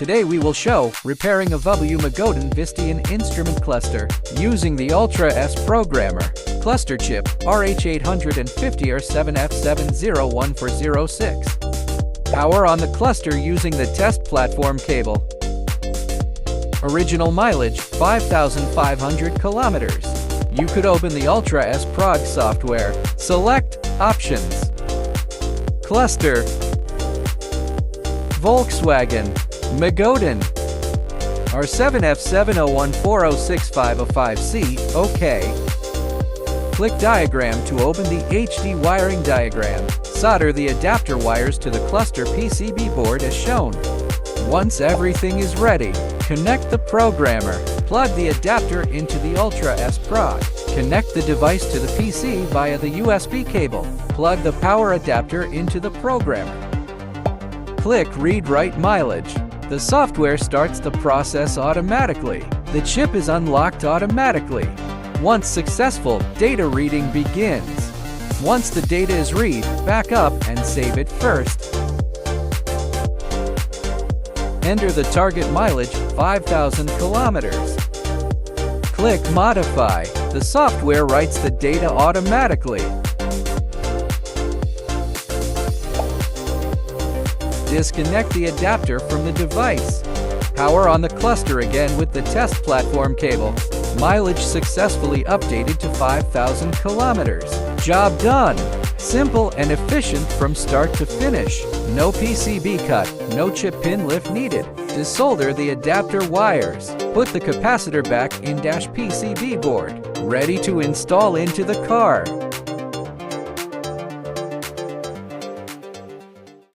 Today we will show repairing a Magotan Visteon instrument cluster using the Ultra S programmer. Cluster chip RH850 or 7F7014006. Power on the cluster using the test platform cable. Original mileage 5,500 kilometers. You could open the Ultra S Prog software. Select Options. Cluster. Volkswagen. Magotan. R7F701406505C. OK. Click Diagram to open the HD wiring diagram. Solder the adapter wires to the cluster PCB board as shown. Once everything is ready, connect the programmer. Plug the adapter into the Ultra S Prog. Connect the device to the PC via the USB cable. Plug the power adapter into the programmer. Click Read-Write Mileage. The software starts the process automatically. The chip is unlocked automatically. Once successful, data reading begins. Once the data is read, back up and save it first. Enter the target mileage, 5,000 kilometers. Click Modify. The software writes the data automatically. Disconnect the adapter from the device. Power on the cluster again with the test platform cable. Mileage successfully updated to 5,000 kilometers. Job done! Simple and efficient from start to finish. No PCB cut, no chip pin lift needed. Desolder the adapter wires. Put the capacitor back in PCB board. Ready to install into the car.